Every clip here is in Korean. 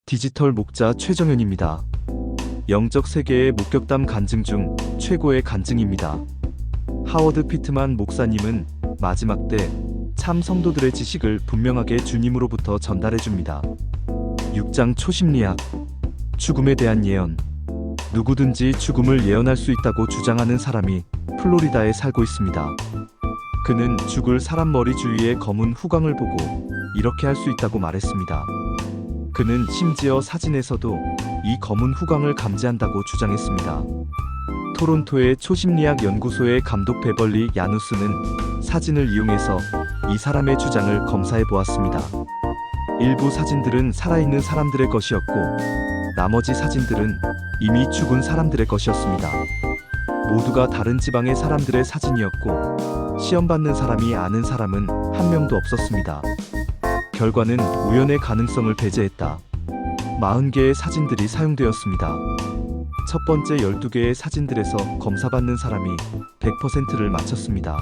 디지털 목자 최정현입니다. 영적 세계의 목격담 간증 중 최고의 간증입니다. 하워드 피트만 목사님은 마지막 때 참 성도들의 지식을 분명하게 주님으로부터 전달해 줍니다. 6장 초심리학, 죽음에 대한 예언. 누구든지 죽음을 예언할 수 있다고 주장하는 사람이 플로리다에 살고 있습니다. 그는 죽을 사람 머리 주위의 검은 후광을 보고 이렇게 할 수 있다고 말했습니다. 그는 심지어 사진에서도 이 검은 후광을 감지한다고 주장했습니다. 토론토의 초심리학 연구소의 감독 베벌리 야누스는 사진을 이용해서 이 사람의 주장을 검사해 보았습니다. 일부 사진들은 살아있는 사람들의 것이었고 나머지 사진들은 이미 죽은 사람들의 것이었습니다. 모두가 다른 지방의 사람들의 사진이었고 시험받는 사람이 아는 사람은 한 명도 없었습니다. 결과는 우연의 가능성을 배제했다. 40개의 사진들이 사용되었습니다. 첫 번째 12개의 사진들에서 검사받는 사람이 100%를 맞췄습니다.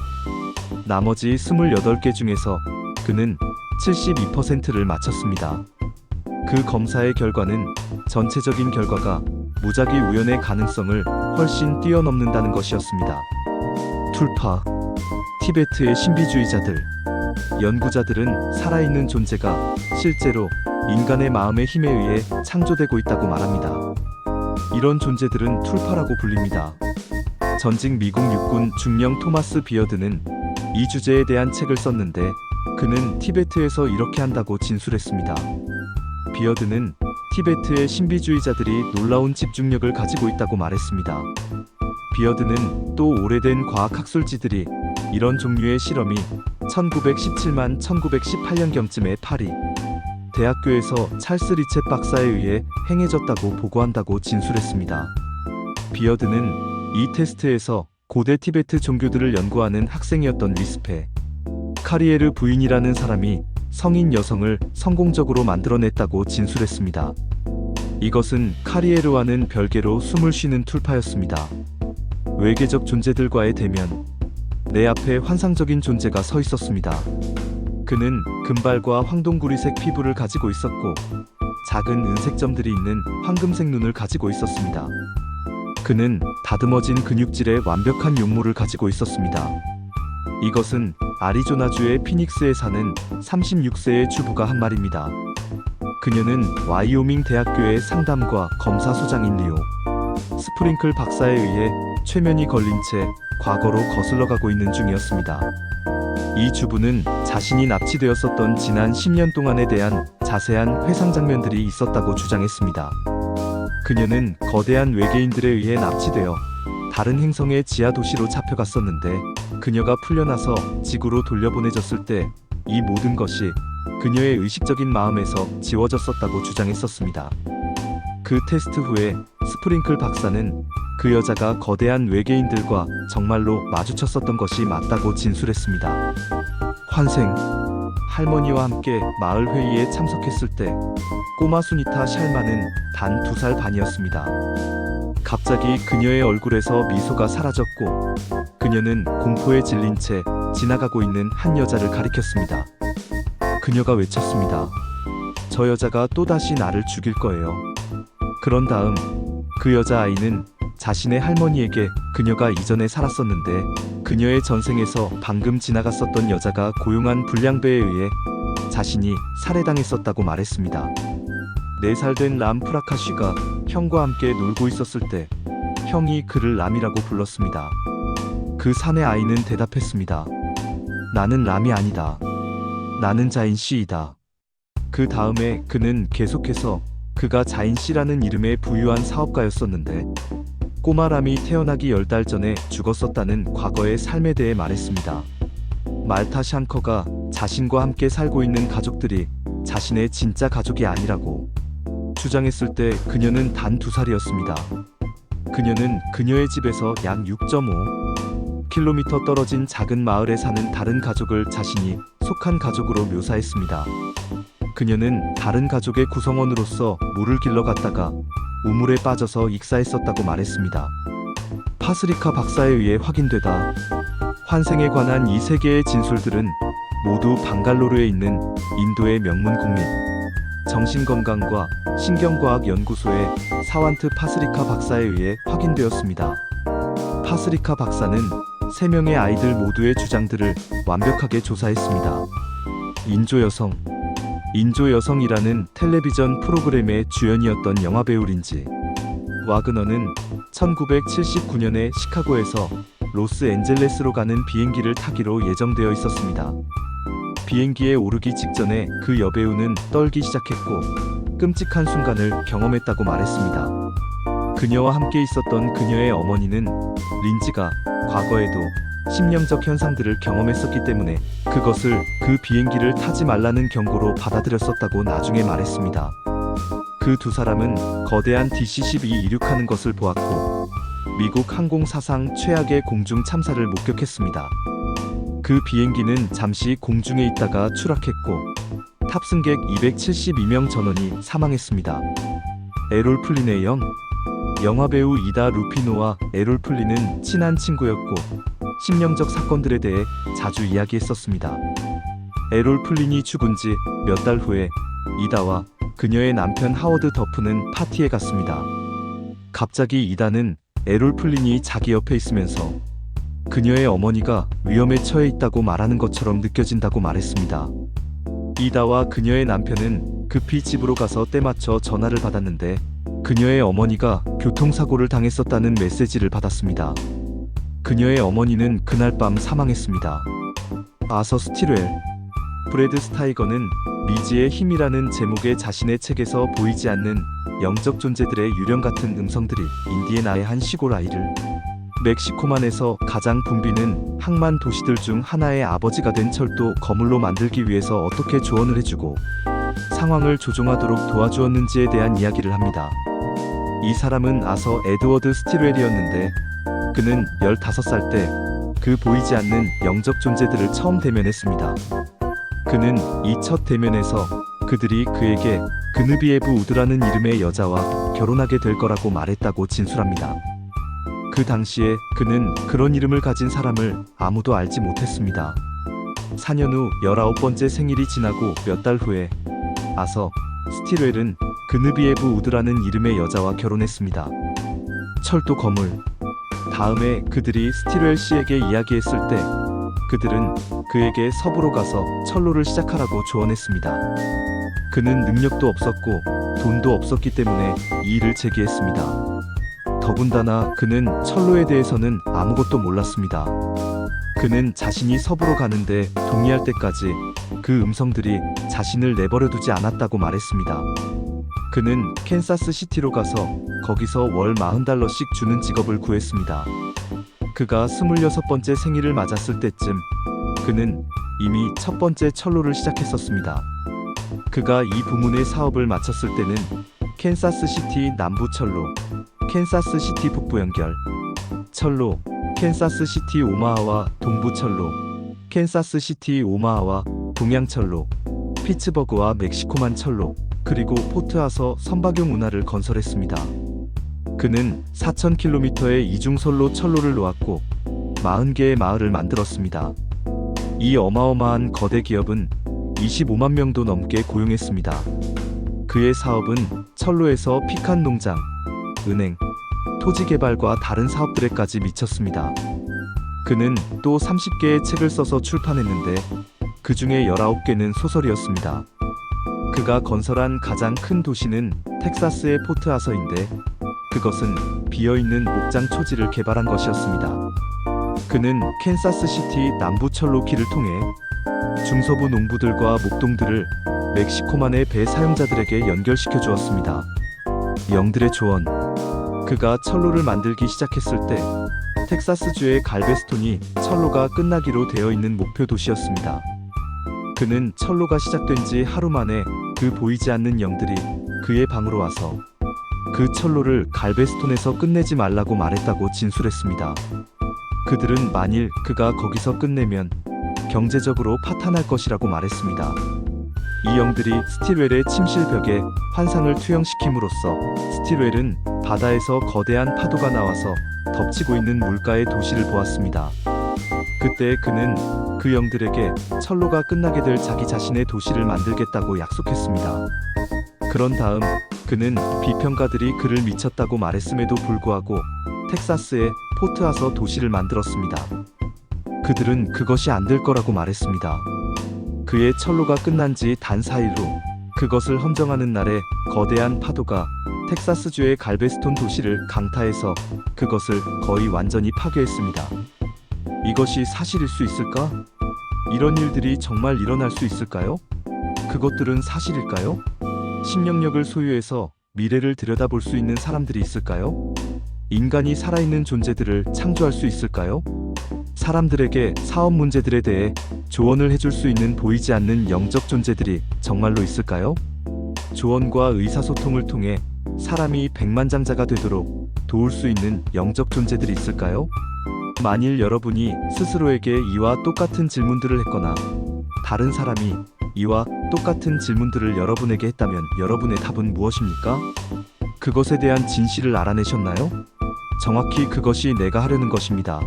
나머지 28개 중에서 그는 72%를 맞췄습니다. 그 검사의 결과는 전체적인 결과가 무작위 우연의 가능성을 훨씬 뛰어넘는다는 것이었습니다. 툴파, 티베트의 신비주의자들. 연구자들은 살아있는 존재가 실제로 인간의 마음의 힘에 의해 창조되고 있다고 말합니다. 이런 존재들은 툴파라고 불립니다. 전직 미국 육군 중령 토마스 비어드는 이 주제에 대한 책을 썼는데 그는 티베트에서 이렇게 한다고 진술했습니다. 비어드는 티베트의 신비주의자들이 놀라운 집중력을 가지고 있다고 말했습니다. 비어드는 또 오래된 과학학술지들이 이런 종류의 실험이 1917만 1918년경쯤에 파리 대학교에서 찰스 리쳇 박사에 의해 행해졌다고 보고한다고 진술했습니다. 비어드는 이 테스트에서 고대 티베트 종교들을 연구하는 학생이었던 리스페 카리에르 부인이라는 사람이 성인 여성을 성공적으로 만들어냈다고 진술했습니다. 이것은 카리에르와는 별개로 숨을 쉬는 툴파였습니다. 외계적 존재들과의 대면. 내 앞에 환상적인 존재가 서 있었습니다. 그는 금발과 황동구리색 피부를 가지고 있었고 작은 은색 점들이 있는 황금색 눈을 가지고 있었습니다. 그는 다듬어진 근육질의 완벽한 용모를 가지고 있었습니다. 이것은 아리조나주의 피닉스에 사는 36세의 주부가 한 말입니다. 그녀는 와이오밍 대학교의 상담과 검사 소장인 리오 스프링클 박사에 의해 최면이 걸린 채 과거로 거슬러 가고 있는 중이었습니다. 이 주부는 자신이 납치되었었던 지난 10년 동안에 대한 자세한 회상 장면들이 있었다고 주장했습니다. 그녀는 거대한 외계인들에 의해 납치되어 다른 행성의 지하 도시로 잡혀갔었는데 그녀가 풀려나서 지구로 돌려보내졌을 때 이 모든 것이 그녀의 의식적인 마음에서 지워졌었다고 주장했었습니다. 그 테스트 후에 스프링클 박사는 그 여자가 거대한 외계인들과 정말로 마주쳤었던 것이 맞다고 진술했습니다. 환생. 할머니와 함께 마을 회의에 참석했을 때 꼬마 수니타 샬마는 단 2살 반이었습니다. 갑자기 그녀의 얼굴에서 미소가 사라졌고 그녀는 공포에 질린 채 지나가고 있는 한 여자를 가리켰습니다. 그녀가 외쳤습니다. 저 여자가 또다시 나를 죽일 거예요. 그런 다음 그 여자아이는 자신의 할머니에게 그녀가 이전에 살았었는데 그녀의 전생에서 방금 지나갔었던 여자가 고용한 불량배에 의해 자신이 살해당했었다고 말했습니다. 4살 된 람 프라카시가 형과 함께 놀고 있었을 때 형이 그를 람이라고 불렀습니다. 그 사내 아이는 대답했습니다. 나는 람이 아니다. 나는 자인 씨이다. 그 다음에 그는 계속해서 그가 자인 씨라는 이름의 부유한 사업가였었는데 꼬마 람이 태어나기 10달 전에 죽었었다는 과거의 삶에 대해 말했습니다. 말타 샹커가 자신과 함께 살고 있는 가족들이 자신의 진짜 가족이 아니라고 주장했을 때 그녀는 단 2살이었습니다. 그녀는 그녀의 집에서 약 6.5km 떨어진 작은 마을에 사는 다른 가족을 자신이 속한 가족으로 묘사했습니다. 그녀는 다른 가족의 구성원으로서 물을 길러 갔다가 우물에 빠져서 익사했었다고 말했습니다. 파스리카 박사에 의해 확인되다. 환생에 관한 이 3개의 진술들은 모두 방갈로르에 있는 인도의 명문 국립 정신건강과 신경과학연구소의 사완트 파스리카 박사에 의해 확인되었습니다. 파스리카 박사는 3명의 아이들 모두의 주장들을 완벽하게 조사했습니다. 인조 여성이라는 텔레비전 프로그램의 주연이었던 영화배우 린지 와그너는 1979년에 시카고에서 로스앤젤레스로 가는 비행기를 타기로 예정되어 있었습니다. 비행기에 오르기 직전에 그 여배우는 떨기 시작했고 끔찍한 순간을 경험했다고 말했습니다. 그녀와 함께 있었던 그녀의 어머니는 린지가 과거에도 심령적 현상들을 경험했었기 때문에 그것을 그 비행기를 타지 말라는 경고로 받아들였었다고 나중에 말했습니다. 그 두 사람은 거대한 DC-12이 이륙하는 것을 보았고 미국 항공 사상 최악의 공중 참사를 목격했습니다. 그 비행기는 잠시 공중에 있다가 추락했고 탑승객 272명 전원이 사망했습니다. 에롤 플린의 영화배우 이다 루피노와 에롤 플린은 친한 친구였고 심령적 사건들에 대해 자주 이야기했었습니다. 에롤 플린이 죽은 지 몇 달 후에 이다와 그녀의 남편 하워드 더프는 파티에 갔습니다. 갑자기 이다는 에롤 플린이 자기 옆에 있으면서 그녀의 어머니가 위험에 처해 있다고 말하는 것처럼 느껴진다고 말했습니다. 이다와 그녀의 남편은 급히 집으로 가서 때맞춰 전화를 받았는데 그녀의 어머니가 교통사고를 당했었다는 메시지를 받았습니다. 그녀의 어머니는 그날 밤 사망했습니다. 아서 스틸웰, 브래드 스타이거는 미지의 힘이라는 제목의 자신의 책에서 보이지 않는 영적 존재들의 유령 같은 음성들이 인디애나의 한 시골 아이를 멕시코만에서 가장 붐비는 항만 도시들 중 하나의 아버지가 된 철도 거물로 만들기 위해서 어떻게 조언을 해주고 상황을 조종하도록 도와주었는지에 대한 이야기를 합니다. 이 사람은 아서 에드워드 스틸웰이었는데 그는 15살 때 그 보이지 않는 영적 존재들을 처음 대면했습니다. 그는 이 첫 대면에서 그들이 그에게 그느비에브 우드라는 이름의 여자와 결혼하게 될 거라고 말했다고 진술합니다. 그 당시에 그는 그런 이름을 가진 사람을 아무도 알지 못했습니다. 4년 후 19번째 생일이 지나고 몇 달 후에 아서 스틸웰은 그느비에브 우드라는 이름의 여자와 결혼했습니다. 철도 거물. 다음에 그들이 스틸웰 씨에게 이야기했을 때 그들은 그에게 섭으로 가서 철로를 시작하라고 조언했습니다. 그는 능력도 없었고 돈도 없었기 때문에 이 일을 제기했습니다. 더군다나 그는 철로에 대해서는 아무것도 몰랐습니다. 그는 자신이 섭으로 가는데 동의할 때까지 그 음성들이 자신을 내버려 두지 않았다고 말했습니다. 그는 캔사스 시티로 가서 거기서 월 $40씩 주는 직업을 구했습니다. 그가 26번째 생일을 맞았을 때쯤 그는 이미 첫 번째 철로를 시작했었습니다. 그가 이 부문의 사업을 마쳤을 때는 캔사스 시티 남부 철로, 캔사스 시티 북부 연결 철로, 캔사스 시티 오마하와 동부 철로, 캔사스 시티 오마하와 동양 철로, 피츠버그와 멕시코만 철로, 그리고 포트아서 선박용 운하를 건설했습니다. 그는 4,000km의 이중선로 철로를 놓았고 40개의 마을을 만들었습니다. 이 어마어마한 거대 기업은 25만 명도 넘게 고용했습니다. 그의 사업은 철로에서 피칸 농장, 은행, 토지 개발과 다른 사업들에까지 미쳤습니다. 그는 또 30개의 책을 써서 출판했는데 그 중에 19개는 소설이었습니다. 그가 건설한 가장 큰 도시는 텍사스의 포트아서인데 그것은 비어있는 목장 초지를 개발한 것이었습니다. 그는 캔사스 시티 남부 철로길을 통해 중서부 농부들과 목동들을 멕시코만의 배 사용자들에게 연결시켜 주었습니다. 영들의 조언. 그가 철로를 만들기 시작했을 때 텍사스주의 갈베스톤이 철로가 끝나기로 되어 있는 목표 도시였습니다. 그는 철로가 시작된 지 하루 만에 그 보이지 않는 영들이 그의 방으로 와서 그 철로를 갈베스톤에서 끝내지 말라고 말했다고 진술했습니다. 그들은 만일 그가 거기서 끝내면 경제적으로 파탄할 것이라고 말했습니다. 이 영들이 스틸웰의 침실벽에 환상을 투영시킴으로써 스틸웰은 바다에서 거대한 파도가 나와서 덮치고 있는 물가의 도시를 보았습니다. 그때 그는 그 영들에게 철로가 끝나게 될 자기 자신의 도시를 만들겠다고 약속했습니다. 그런 다음 그는 비평가들이 그를 미쳤다고 말했음에도 불구하고 텍사스의 포트아서 도시를 만들었습니다. 그들은 그것이 안 될 거라고 말했습니다. 그의 철로가 끝난 지 단 4일 후 그것을 헌정하는 날에 거대한 파도가 텍사스주의 갈베스톤 도시를 강타해서 그것을 거의 완전히 파괴했습니다. 이것이 사실일 수 있을까? 이런 일들이 정말 일어날 수 있을까요? 그것들은 사실일까요? 심령력을 소유해서 미래를 들여다볼 수 있는 사람들이 있을까요? 인간이 살아있는 존재들을 창조할 수 있을까요? 사람들에게 사업 문제들에 대해 조언을 해줄 수 있는 보이지 않는 영적 존재들이 정말로 있을까요? 조언과 의사소통을 통해 사람이 백만장자가 되도록 도울 수 있는 영적 존재들이 있을까요? 만일 여러분이 스스로에게 이와 똑같은 질문들을 했거나 다른 사람이 이와 똑같은 질문들을 여러분에게 했다면 여러분의 답은 무엇입니까? 그것에 대한 진실을 알아내셨나요? 정확히 그것이 내가 하려는 것입니다.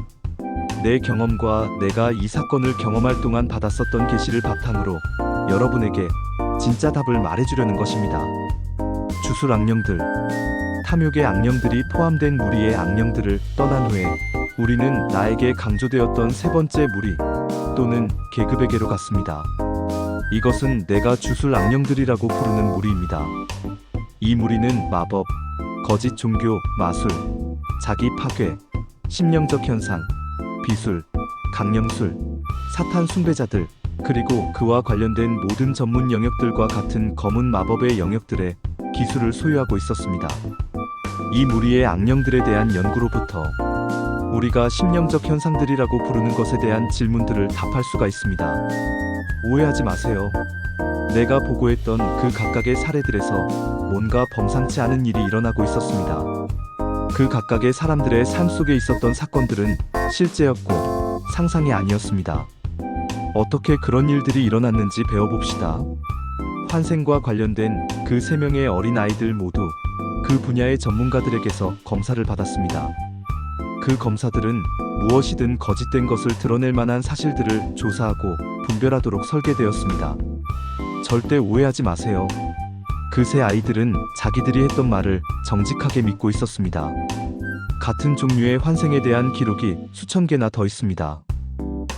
내 경험과 내가 이 사건을 경험할 동안 받았었던 계시를 바탕으로 여러분에게 진짜 답을 말해주려는 것입니다. 주술 악령들, 탐욕의 악령들이 포함된 무리의 악령들을 떠난 후에 우리는 나에게 강조되었던 세 번째 무리 또는 계급에게로 갔습니다. 이것은 내가 주술 악령들이라고 부르는 무리입니다. 이 무리는 마법, 거짓 종교, 마술, 자기 파괴, 심령적 현상, 비술, 강령술, 사탄 숭배자들, 그리고 그와 관련된 모든 전문 영역들과 같은 검은 마법의 영역들의 기술을 소유하고 있었습니다. 이 무리의 악령들에 대한 연구로부터 우리가 심령적 현상들이라고 부르는 것에 대한 질문들을 답할 수가 있습니다. 오해하지 마세요. 내가 보고했던 그 각각의 사례들에서 뭔가 범상치 않은 일이 일어나고 있었습니다. 그 각각의 사람들의 삶 속에 있었던 사건들은 실제였고 상상이 아니었습니다. 어떻게 그런 일들이 일어났는지 배워봅시다. 환생과 관련된 그 3명의 어린 아이들 모두 그 분야의 전문가들에게서 검사를 받았습니다. 그 검사들은 무엇이든 거짓된 것을 드러낼 만한 사실들을 조사하고 분별하도록 설계되었습니다. 절대 오해하지 마세요. 그 세 아이들은 자기들이 했던 말을 정직하게 믿고 있었습니다. 같은 종류의 환생에 대한 기록이 수천 개나 더 있습니다.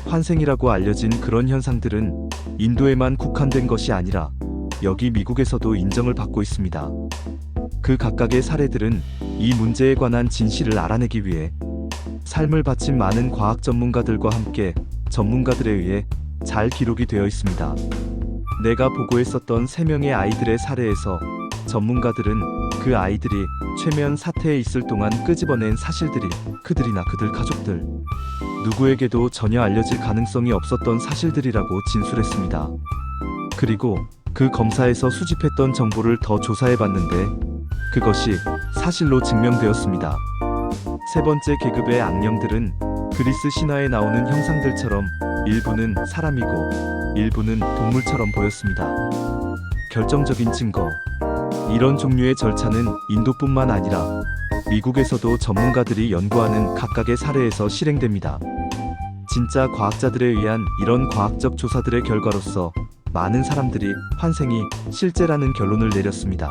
환생이라고 알려진 그런 현상들은 인도에만 국한된 것이 아니라 여기 미국에서도 인정을 받고 있습니다. 그 각각의 사례들은 이 문제에 관한 진실을 알아내기 위해 삶을 바친 많은 과학 전문가들과 함께 전문가들에 의해 잘 기록이 되어 있습니다. 내가 보고했었던 3명의 아이들의 사례에서 전문가들은 그 아이들이 최면 사태에 있을 동안 끄집어낸 사실들이 그들이나 그들 가족들 누구에게도 전혀 알려질 가능성이 없었던 사실들이라고 진술했습니다. 그리고 그 검사에서 수집했던 정보를 더 조사해봤는데 그것이 사실로 증명되었습니다. 세 번째 계급의 악령들은 그리스 신화에 나오는 형상들처럼 일부는 사람이고 일부는 동물처럼 보였습니다. 결정적인 증거. 이런 종류의 절차는 인도뿐만 아니라 미국에서도 전문가들이 연구하는 각각의 사례에서 실행됩니다. 진짜 과학자들에 의한 이런 과학적 조사들의 결과로서 많은 사람들이 환생이 실제라는 결론을 내렸습니다.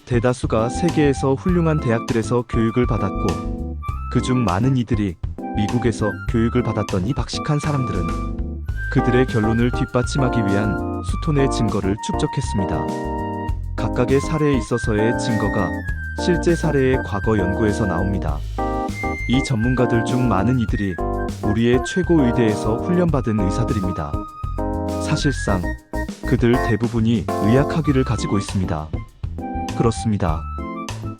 대다수가 세계에서 훌륭한 대학들에서 교육을 받았고 그중 많은 이들이 미국에서 교육을 받았던 이 박식한 사람들은 그들의 결론을 뒷받침하기 위한 수톤의 증거를 축적했습니다. 각각의 사례에 있어서의 증거가 실제 사례의 과거 연구에서 나옵니다. 이 전문가들 중 많은 이들이 우리의 최고 의대에서 훈련받은 의사들입니다. 사실상 그들 대부분이 의학학위를 가지고 있습니다. 그렇습니다.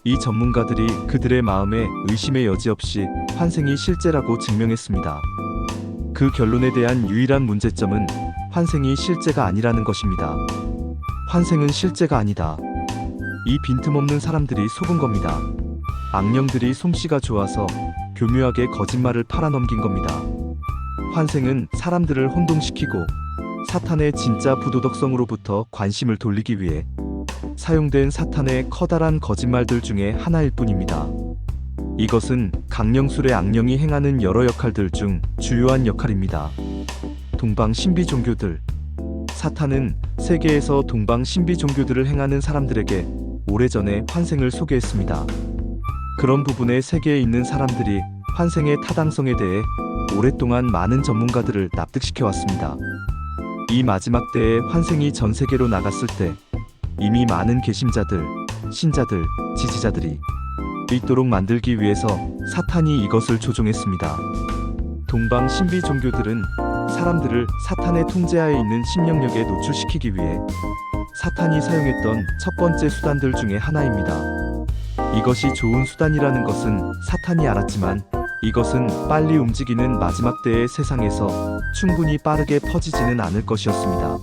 이 전문가들이 그들의 마음에 의심의 여지 없이 환생이 실제라고 증명했습니다. 그 결론에 대한 유일한 문제점은 환생이 실제가 아니라는 것입니다. 환생은 실제가 아니다. 이 빈틈없는 사람들이 속은 겁니다. 악령들이 솜씨가 좋아서 교묘하게 거짓말을 팔아넘긴 겁니다. 환생은 사람들을 혼동시키고 사탄의 진짜 부도덕성으로부터 관심을 돌리기 위해 사용된 사탄의 커다란 거짓말들 중에 하나일 뿐입니다. 이것은 강령술의 악령이 행하는 여러 역할들 중 주요한 역할입니다. 동방 신비 종교들. 사탄은 세계에서 동방 신비 종교들을 행하는 사람들에게 오래전에 환생을 소개했습니다. 그런 부분에 세계에 있는 사람들이 환생의 타당성에 대해 오랫동안 많은 전문가들을 납득시켜 왔습니다. 이 마지막 때에 환생이 전 세계로 나갔을 때 이미 많은 개심자들, 신자들, 지지자들이 있도록 만들기 위해서 사탄이 이것을 조종했습니다. 동방 신비 종교들은 사람들을 사탄의 통제하에 있는 심령력에 노출시키기 위해 사탄이 사용했던 첫 번째 수단들 중에 하나입니다. 이것이 좋은 수단이라는 것은 사탄이 알았지만 이것은 빨리 움직이는 마지막 때의 세상에서 충분히 빠르게 퍼지지는 않을 것이었습니다.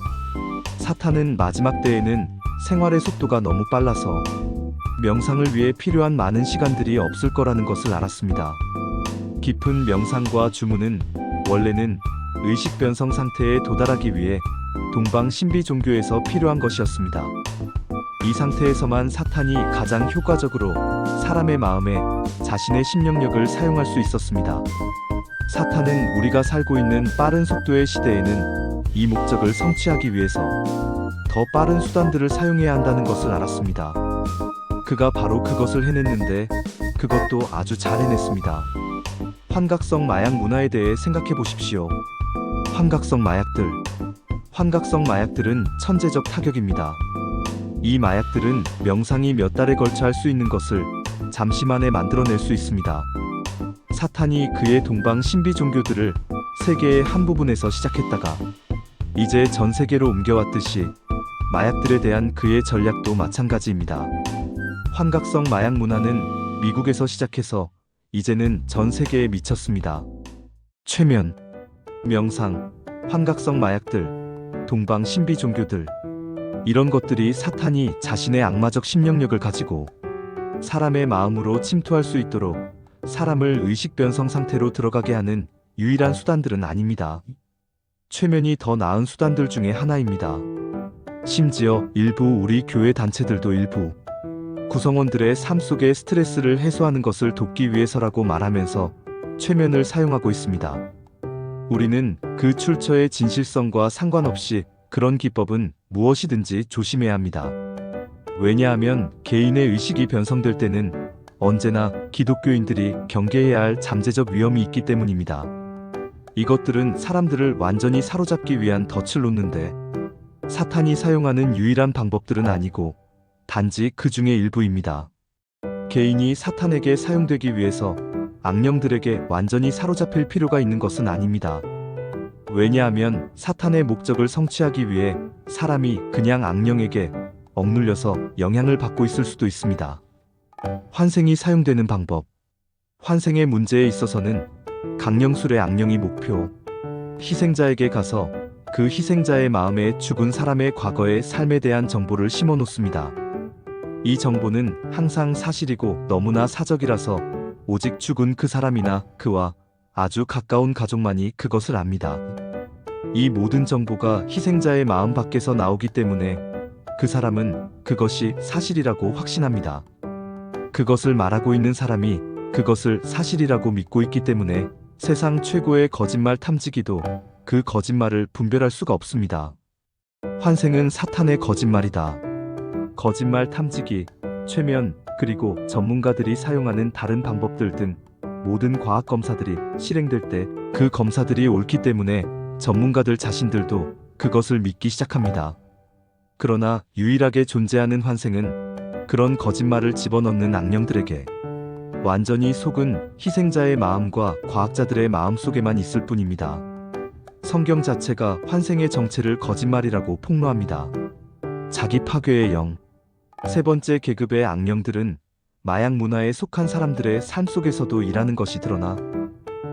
사탄은 마지막 때에는 생활의 속도가 너무 빨라서 명상을 위해 필요한 많은 시간들이 없을 거라는 것을 알았습니다. 깊은 명상과 주문은 원래는 의식 변성 상태에 도달하기 위해 동방 신비 종교에서 필요한 것이었습니다. 이 상태에서만 사탄이 가장 효과적으로 사람의 마음에 자신의 심령력을 사용할 수 있었습니다. 사탄은 우리가 살고 있는 빠른 속도의 시대에는 이 목적을 성취하기 위해서 더 빠른 수단들을 사용해야 한다는 것을 알았습니다. 그가 바로 그것을 해냈는데 그것도 아주 잘 해냈습니다. 환각성 마약 문화에 대해 생각해 보십시오. 환각성 마약들은 천재적 타격입니다. 이 마약들은 명상이 몇 달에 걸쳐 할 수 있는 것을 잠시 만에 만들어낼 수 있습니다. 사탄이 그의 동방 신비 종교들을 세계의 한 부분에서 시작했다가 이제 전 세계로 옮겨왔듯이 마약들에 대한 그의 전략도 마찬가지입니다. 환각성 마약 문화는 미국에서 시작해서 이제는 전 세계에 미쳤습니다. 최면, 명상, 환각성 마약들, 동방 신비 종교들, 이런 것들이 사탄이 자신의 악마적 심령력을 가지고 사람의 마음으로 침투할 수 있도록 사람을 의식 변성 상태로 들어가게 하는 유일한 수단들은 아닙니다. 최면이 더 나은 수단들 중에 하나입니다. 심지어 일부 우리 교회 단체들도 일부 구성원들의 삶 속의 스트레스를 해소하는 것을 돕기 위해서라고 말하면서 최면을 사용하고 있습니다. 우리는 그 출처의 진실성과 상관없이 그런 기법은 무엇이든지 조심해야 합니다. 왜냐하면 개인의 의식이 변성될 때는 언제나 기독교인들이 경계해야 할 잠재적 위험이 있기 때문입니다. 이것들은 사람들을 완전히 사로잡기 위한 덫을 놓는데 사탄이 사용하는 유일한 방법들은 아니고 단지 그 중의 일부입니다. 개인이 사탄에게 사용되기 위해서 악령들에게 완전히 사로잡힐 필요가 있는 것은 아닙니다. 왜냐하면 사탄의 목적을 성취하기 위해 사람이 그냥 악령에게 억눌려서 영향을 받고 있을 수도 있습니다. 환생이 사용되는 방법. 환생의 문제에 있어서는 강령술의 악령이 목표, 희생자에게 가서 그 희생자의 마음에 죽은 사람의 과거의 삶에 대한 정보를 심어 놓습니다. 이 정보는 항상 사실이고 너무나 사적이라서 오직 죽은 그 사람이나 그와 아주 가까운 가족만이 그것을 압니다. 이 모든 정보가 희생자의 마음 밖에서 나오기 때문에 그 사람은 그것이 사실이라고 확신합니다. 그것을 말하고 있는 사람이 그것을 사실이라고 믿고 있기 때문에 세상 최고의 거짓말 탐지기도 그 거짓말을 분별할 수가 없습니다. 환생은 사탄의 거짓말이다. 거짓말 탐지기, 최면, 그리고 전문가들이 사용하는 다른 방법들 등 모든 과학 검사들이 실행될 때 그 검사들이 옳기 때문에 전문가들 자신들도 그것을 믿기 시작합니다. 그러나 유일하게 존재하는 환생은 그런 거짓말을 집어넣는 악령들에게 완전히 속은 희생자의 마음과 과학자들의 마음 속에만 있을 뿐입니다. 성경 자체가 환생의 정체를 거짓말이라고 폭로합니다. 자기 파괴의 영. 세 번째 계급의 악령들은 마약 문화에 속한 사람들의 삶 속에서도 일하는 것이 드러나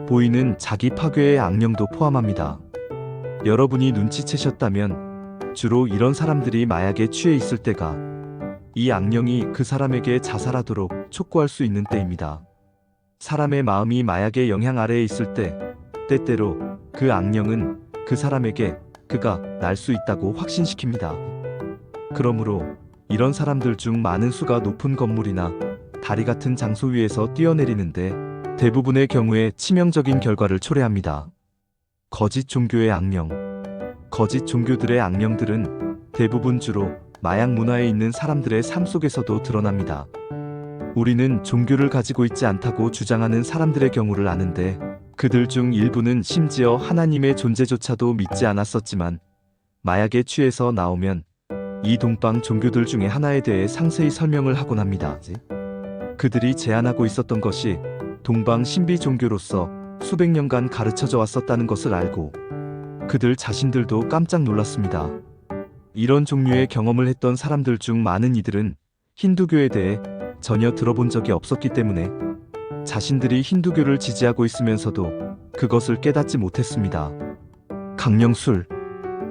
보이는 자기 파괴의 악령도 포함합니다. 여러분이 눈치채셨다면 주로 이런 사람들이 마약에 취해 있을 때가 이 악령이 그 사람에게 자살하도록 촉구할 수 있는 때입니다. 사람의 마음이 마약의 영향 아래에 있을 때 때때로 그 악령은 그 사람에게 그가 날 수 있다고 확신시킵니다. 그러므로 이런 사람들 중 많은 수가 높은 건물이나 다리 같은 장소 위에서 뛰어내리는데 대부분의 경우에 치명적인 결과를 초래합니다. 거짓 종교의 악령. 거짓 종교들의 악령들은 대부분 주로 마약 문화에 있는 사람들의 삶 속에서도 드러납니다. 우리는 종교를 가지고 있지 않다고 주장하는 사람들의 경우를 아는데 그들 중 일부는 심지어 하나님의 존재조차도 믿지 않았었지만 마약에 취해서 나오면 이 동방 종교들 중에 하나에 대해 상세히 설명을 하곤 합니다. 그들이 제안하고 있었던 것이 동방 신비 종교로서 수백 년간 가르쳐져 왔었다는 것을 알고 그들 자신들도 깜짝 놀랐습니다. 이런 종류의 경험을 했던 사람들 중 많은 이들은 힌두교에 대해 전혀 들어본 적이 없었기 때문에 자신들이 힌두교를 지지하고 있으면서도 그것을 깨닫지 못했습니다. 강령술.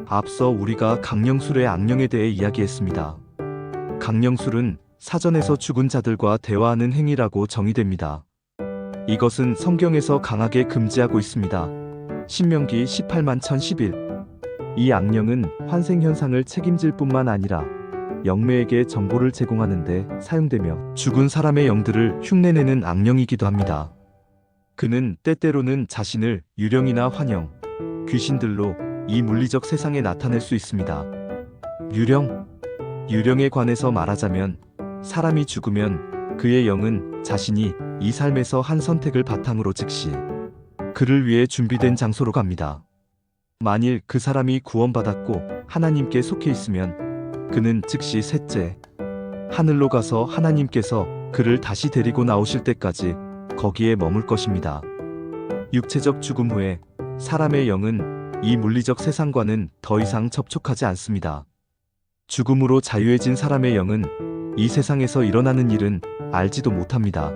앞서 우리가 강령술의 악령에 대해 이야기했습니다. 강령술은 사전에서 죽은 자들과 대화하는 행위라고 정의됩니다. 이것은 성경에서 강하게 금지하고 있습니다. 신명기 18만 1011. 이 악령은 환생 현상을 책임질 뿐만 아니라 영매에게 정보를 제공하는 데 사용되며 죽은 사람의 영들을 흉내내는 악령이기도 합니다. 그는 때때로는 자신을 유령이나 환영, 귀신들로 이 물리적 세상에 나타낼 수 있습니다. 유령. 유령에 관해서 말하자면 사람이 죽으면 그의 영은 자신이 이 삶에서 한 선택을 바탕으로 즉시 그를 위해 준비된 장소로 갑니다. 만일 그 사람이 구원받았고 하나님께 속해 있으면 그는 즉시 셋째 하늘로 가서 하나님께서 그를 다시 데리고 나오실 때까지 거기에 머물 것입니다. 육체적 죽음 후에 사람의 영은 이 물리적 세상과는 더 이상 접촉하지 않습니다. 죽음으로 자유해진 사람의 영은 이 세상에서 일어나는 일은 알지도 못합니다.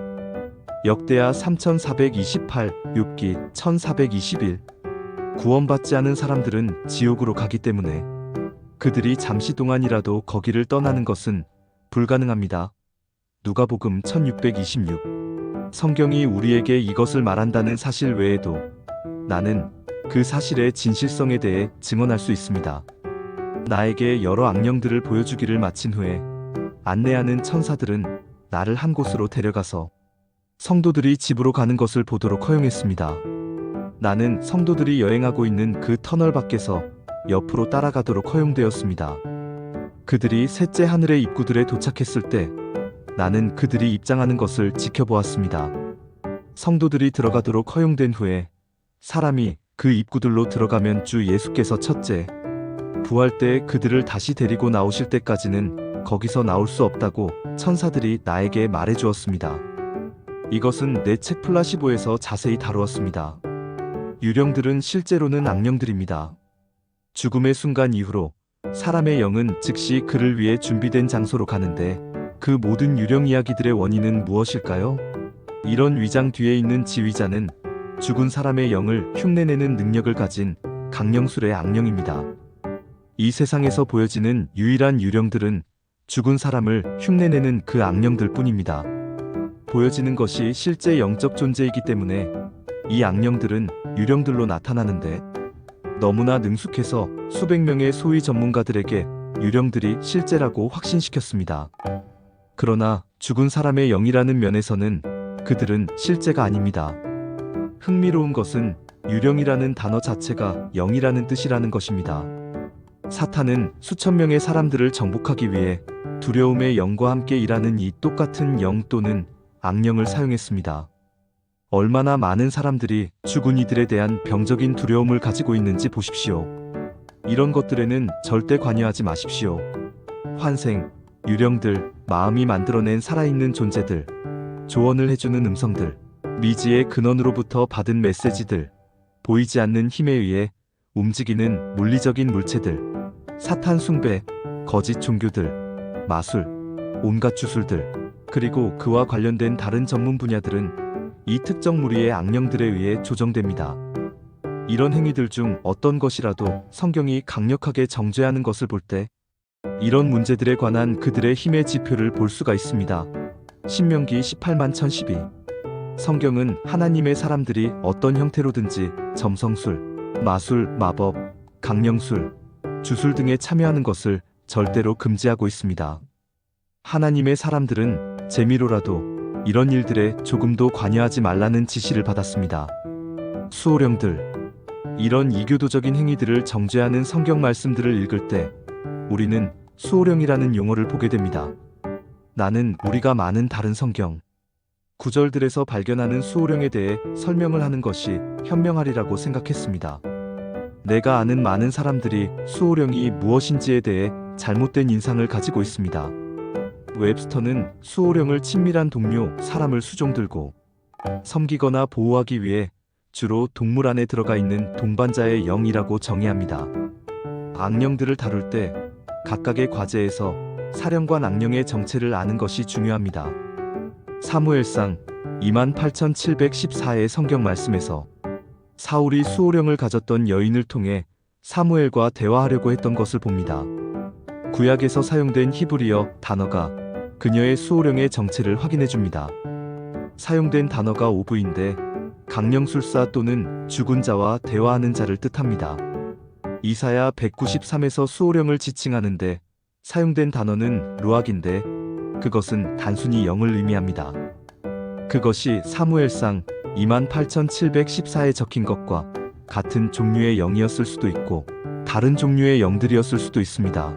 역대하 3428, 욥기 1421. 구원받지 않은 사람들은 지옥으로 가기 때문에 그들이 잠시 동안이라도 거기를 떠나는 것은 불가능합니다. 누가복음 1626. 성경이 우리에게 이것을 말한다는 사실 외에도 나는 그 사실의 진실성에 대해 증언할 수 있습니다. 나에게 여러 악령들을 보여주기를 마친 후에 안내하는 천사들은 나를 한 곳으로 데려가서 성도들이 집으로 가는 것을 보도록 허용했습니다. 나는 성도들이 여행하고 있는 그 터널 밖에서 옆으로 따라가도록 허용되었습니다. 그들이 셋째 하늘의 입구들에 도착했을 때 나는 그들이 입장하는 것을 지켜보았습니다. 성도들이 들어가도록 허용된 후에 사람이 그 입구들로 들어가면 주 예수께서 첫째 부활 때 그들을 다시 데리고 나오실 때까지는 거기서 나올 수 없다고 천사들이 나에게 말해주었습니다. 이것은 내 책 플라시보에서 자세히 다루었습니다. 유령들은 실제로는 악령들입니다. 죽음의 순간 이후로 사람의 영은 즉시 그를 위해 준비된 장소로 가는데 그 모든 유령 이야기들의 원인은 무엇일까요? 이런 위장 뒤에 있는 지휘자는 죽은 사람의 영을 흉내내는 능력을 가진 강령술의 악령입니다. 이 세상에서 보여지는 유일한 유령들은 죽은 사람을 흉내내는 그 악령들 뿐입니다. 보여지는 것이 실제 영적 존재이기 때문에 이 악령들은 유령들로 나타나는데 너무나 능숙해서 수백 명의 소위 전문가들에게 유령들이 실제라고 확신시켰습니다. 그러나 죽은 사람의 영이라는 면에서는 그들은 실제가 아닙니다. 흥미로운 것은 유령이라는 단어 자체가 영이라는 뜻이라는 것입니다. 사탄은 수천 명의 사람들을 정복하기 위해 두려움의 영과 함께 일하는 이 똑같은 영 또는 악령을 사용했습니다. 얼마나 많은 사람들이 죽은 이들에 대한 병적인 두려움을 가지고 있는지 보십시오. 이런 것들에는 절대 관여하지 마십시오. 환생, 유령들, 마음이 만들어낸 살아있는 존재들, 조언을 해주는 음성들, 미지의 근원으로부터 받은 메시지들, 보이지 않는 힘에 의해 움직이는 물리적인 물체들, 사탄 숭배, 거짓 종교들, 마술, 온갖 주술들, 그리고 그와 관련된 다른 전문 분야들은 이 특정 무리의 악령들에 의해 조정됩니다. 이런 행위들 중 어떤 것이라도 성경이 강력하게 정죄하는 것을 볼 때 이런 문제들에 관한 그들의 힘의 지표를 볼 수가 있습니다. 신명기 18만 1012. 성경은 하나님의 사람들이 어떤 형태로든지 점성술, 마술, 마법, 강령술, 주술 등에 참여하는 것을 절대로 금지하고 있습니다. 하나님의 사람들은 재미로라도 이런 일들에 조금도 관여하지 말라는 지시를 받았습니다. 수호령들. 이런 이교도적인 행위들을 정죄하는 성경 말씀들을 읽을 때 우리는 수호령이라는 용어를 보게 됩니다. 나는 우리가 많은 다른 성경 구절들에서 발견하는 수호령에 대해 설명을 하는 것이 현명하리라고 생각했습니다. 내가 아는 많은 사람들이 수호령이 무엇인지에 대해 잘못된 인상을 가지고 있습니다. 웹스터는 수호령을 친밀한 동료, 사람을 수종들고 섬기거나 보호하기 위해 주로 동물 안에 들어가 있는 동반자의 영이라고 정의합니다. 악령들을 다룰 때 각각의 과제에서 사령관 악령의 정체를 아는 것이 중요합니다. 사무엘상 28,714의 성경 말씀에서 사울이 수호령을 가졌던 여인을 통해 사무엘과 대화하려고 했던 것을 봅니다. 구약에서 사용된 히브리어 단어가 그녀의 수호령의 정체를 확인해 줍니다. 사용된 단어가 오브인데 강령술사 또는 죽은 자와 대화하는 자를 뜻합니다. 이사야 193에서 수호령을 지칭하는데 사용된 단어는 루악인데 그것은 단순히 영을 의미합니다. 그것이 사무엘상 28,714에 적힌 것과 같은 종류의 영이었을 수도 있고 다른 종류의 영들이었을 수도 있습니다.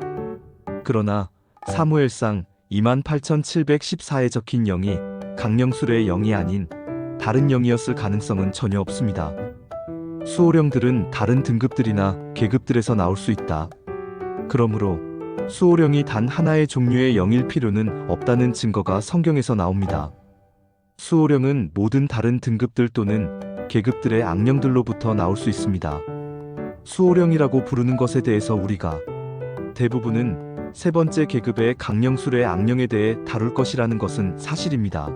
그러나 사무엘상 28,714에 적힌 영이 강령술의 영이 아닌 다른 영이었을 가능성은 전혀 없습니다. 수호령들은 다른 등급들이나 계급들에서 나올 수 있다. 그러므로 수호령이 단 하나의 종류의 영일 필요는 없다는 증거가 성경에서 나옵니다. 수호령은 모든 다른 등급들 또는 계급들의 악령들로부터 나올 수 있습니다. 수호령이라고 부르는 것에 대해서 우리가 대부분은 세 번째 계급의 강령술의 악령에 대해 다룰 것이라는 것은 사실입니다.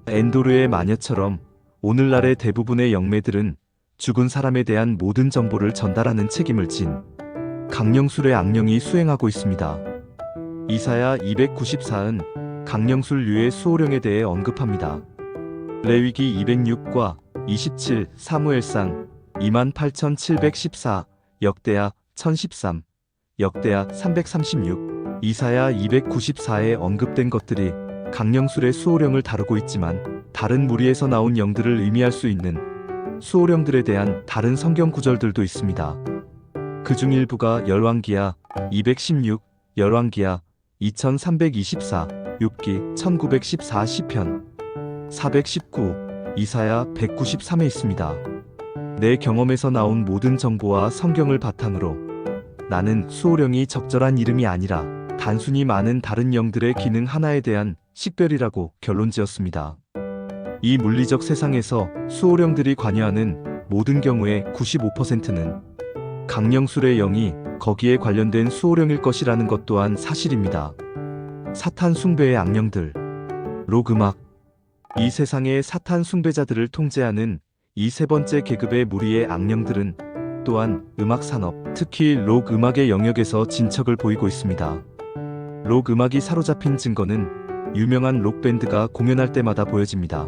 엔도르의 마녀처럼 오늘날의 대부분의 영매들은 죽은 사람에 대한 모든 정보를 전달하는 책임을 진 강령술의 악령이 수행하고 있습니다. 이사야 294은 강령술류의 수호령에 대해 언급합니다. 레위기 206과 27, 사무엘상 28,714, 역대하 1013, 역대하 336, 이사야 294에 언급된 것들이 강령술의 수호령을 다루고 있지만 다른 무리에서 나온 영들을 의미할 수 있는 수호령들에 대한 다른 성경 구절들도 있습니다. 그중 일부가 열왕기하 216, 열왕기하 2324, 6기 1914 시편 419, 이사야 193에 있습니다. 내 경험에서 나온 모든 정보와 성경을 바탕으로 나는 수호령이 적절한 이름이 아니라 단순히 많은 다른 영들의 기능 하나에 대한 식별이라고 결론지었습니다. 이 물리적 세상에서 수호령들이 관여하는 모든 경우의 95%는 강령술의 영이 거기에 관련된 수호령일 것이라는 것 또한 사실입니다. 사탄 숭배의 악령들, 록 음악. 이 세상의 사탄 숭배자들을 통제하는 이 세 번째 계급의 무리의 악령들은 또한 음악 산업, 특히 록 음악의 영역에서 진척을 보이고 있습니다. 록 음악이 사로잡힌 증거는 유명한 록 밴드가 공연할 때마다 보여집니다.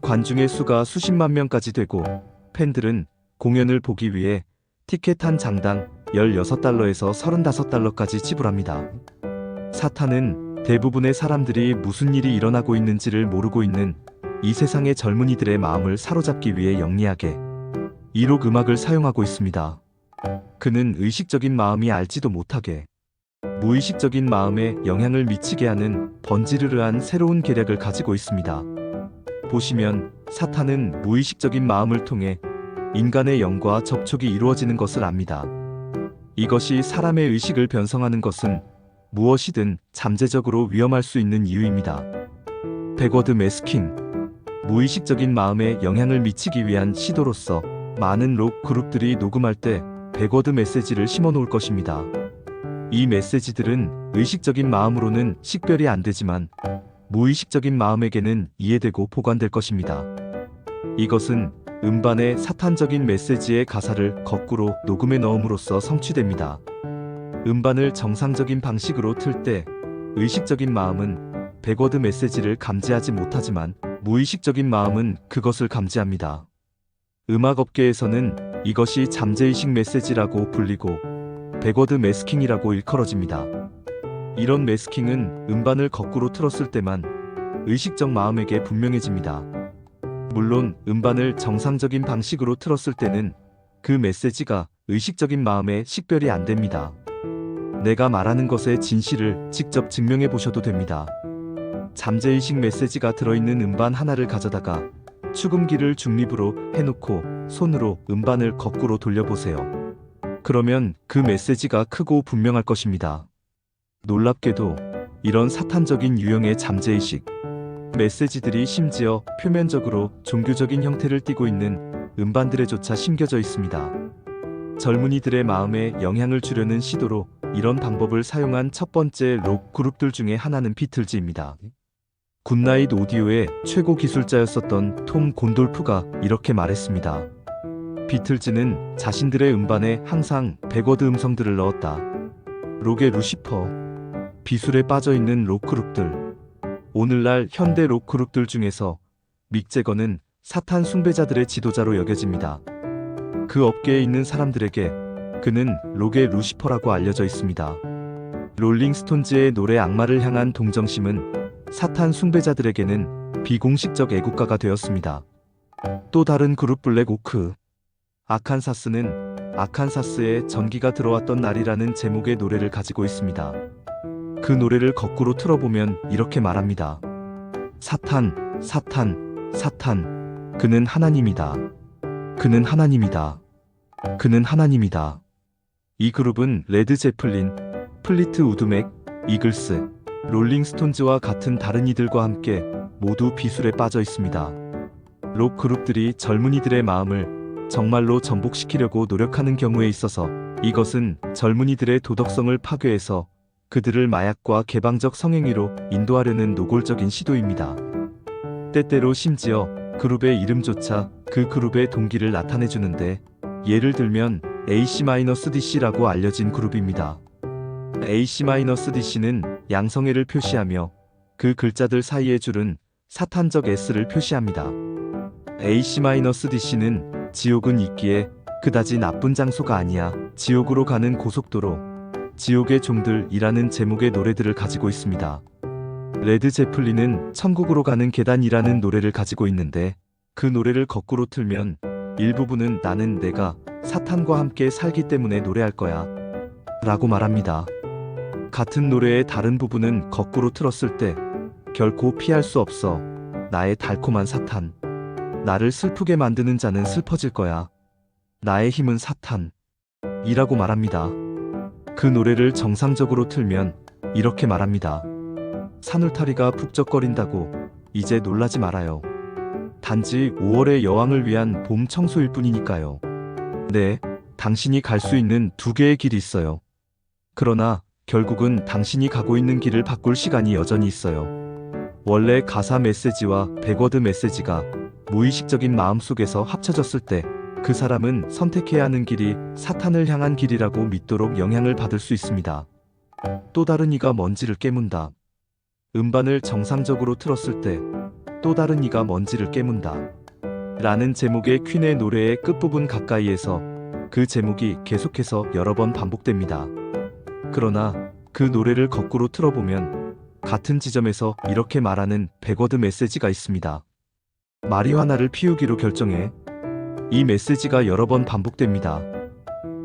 관중의 수가 수십만 명까지 되고 팬들은 공연을 보기 위해 티켓 한 장당 16달러에서 35달러까지 지불합니다. 사탄은 대부분의 사람들이 무슨 일이 일어나고 있는지를 모르고 있는 이 세상의 젊은이들의 마음을 사로잡기 위해 영리하게 이 록 음악을 사용하고 있습니다. 그는 의식적인 마음이 알지도 못하게 무의식적인 마음에 영향을 미치게 하는 번지르르한 새로운 계략을 가지고 있습니다. 보시면 사탄은 무의식적인 마음을 통해 인간의 영과 접촉이 이루어지는 것을 압니다. 이것이 사람의 의식을 변성하는 것은 무엇이든 잠재적으로 위험할 수 있는 이유입니다. 백워드 매스킹, 무의식적인 마음에 영향을 미치기 위한 시도로서 많은 록 그룹들이 녹음할 때 백워드 메시지를 심어 놓을 것입니다. 이 메시지들은 의식적인 마음으로는 식별이 안 되지만 무의식적인 마음에게는 이해되고 보관될 것입니다. 이것은 음반의 사탄적인 메시지의 가사를 거꾸로 녹음해 넣음으로써 성취됩니다. 음반을 정상적인 방식으로 틀 때 의식적인 마음은 백워드 메시지를 감지하지 못하지만 무의식적인 마음은 그것을 감지합니다. 음악업계에서는 이것이 잠재의식 메시지라고 불리고 백워드 매스킹이라고 일컬어집니다. 이런 매스킹은 음반을 거꾸로 틀었을 때만 의식적 마음에게 분명해집니다. 물론 음반을 정상적인 방식으로 틀었을 때는 그 메시지가 의식적인 마음에 식별이 안 됩니다. 내가 말하는 것의 진실을 직접 증명해 보셔도 됩니다. 잠재의식 메시지가 들어있는 음반 하나를 가져다가 축음기를 중립으로 해놓고 손으로 음반을 거꾸로 돌려보세요. 그러면 그 메시지가 크고 분명할 것입니다. 놀랍게도 이런 사탄적인 유형의 잠재의식 메시지들이 심지어 표면적으로 종교적인 형태를 띠고 있는 음반들에조차 심겨져 있습니다. 젊은이들의 마음에 영향을 주려는 시도로 이런 방법을 사용한 첫 번째 록 그룹들 중에 하나는 비틀즈입니다. 굿나잇 오디오의 최고 기술자였었던 톰 곤돌프가 이렇게 말했습니다. 비틀즈는 자신들의 음반에 항상 백워드 음성들을 넣었다. 록의 루시퍼, 비술에 빠져있는 록 그룹들. 오늘날 현대 록 그룹들 중에서 믹 제거는 사탄 숭배자들의 지도자로 여겨집니다. 그 업계에 있는 사람들에게 그는 록의 루시퍼라고 알려져 있습니다. 롤링스톤즈의 노래 악마를 향한 동정심은 사탄 숭배자들에게는 비공식적 애국가가 되었습니다. 또 다른 그룹 블랙 오크, 아칸사스는 아칸사스에 전기가 들어왔던 날이라는 제목의 노래를 가지고 있습니다. 그 노래를 거꾸로 틀어보면 이렇게 말합니다. 사탄, 사탄, 사탄, 그는 하나님이다. 그는 하나님이다. 그는 하나님이다. 이 그룹은 레드 제플린, 플리트 우드맥, 이글스, 롤링스톤즈와 같은 다른 이들과 함께 모두 비술에 빠져 있습니다. 록 그룹들이 젊은이들의 마음을 정말로 전복시키려고 노력하는 경우에 있어서 이것은 젊은이들의 도덕성을 파괴해서 그들을 마약과 개방적 성행위로 인도하려는 노골적인 시도입니다. 때때로 심지어 그룹의 이름조차 그 그룹의 동기를 나타내주는데, 예를 들면 AC-DC라고 알려진 그룹입니다. AC-DC는 양성애를 표시하며 그 글자들 사이의 줄은 사탄적 S를 표시합니다. AC-DC는 지옥은 있기에 그다지 나쁜 장소가 아니야, 지옥으로 가는 고속도로, 지옥의 종들이라는 제목의 노래들을 가지고 있습니다. 레드 제플린은 천국으로 가는 계단이라는 노래를 가지고 있는데, 그 노래를 거꾸로 틀면 일부분은 나는 내가 사탄과 함께 살기 때문에 노래할 거야 라고 말합니다. 같은 노래의 다른 부분은 거꾸로 틀었을 때 결코 피할 수 없어, 나의 달콤한 사탄, 나를 슬프게 만드는 자는 슬퍼질 거야, 나의 힘은 사탄 이라고 말합니다. 그 노래를 정상적으로 틀면 이렇게 말합니다. 산울타리가 북적거린다고 이제 놀라지 말아요. 단지 5월의 여왕을 위한 봄 청소일 뿐이니까요. 네, 당신이 갈 수 있는 두 개의 길이 있어요. 그러나 결국은 당신이 가고 있는 길을 바꿀 시간이 여전히 있어요. 원래 가사 메시지와 백워드 메시지가 무의식적인 마음속에서 합쳐졌을 때 그 사람은 선택해야 하는 길이 사탄을 향한 길이라고 믿도록 영향을 받을 수 있습니다. 또 다른 이가 먼지를 깨문다. 음반을 정상적으로 틀었을 때 또 다른 이가 먼지를 깨문다 라는 제목의 퀸의 노래의 끝부분 가까이에서 그 제목이 계속해서 여러 번 반복됩니다. 그러나 그 노래를 거꾸로 틀어보면 같은 지점에서 이렇게 말하는 백워드 메시지가 있습니다. 마리화나를 피우기로 결정해. 이 메시지가 여러 번 반복됩니다.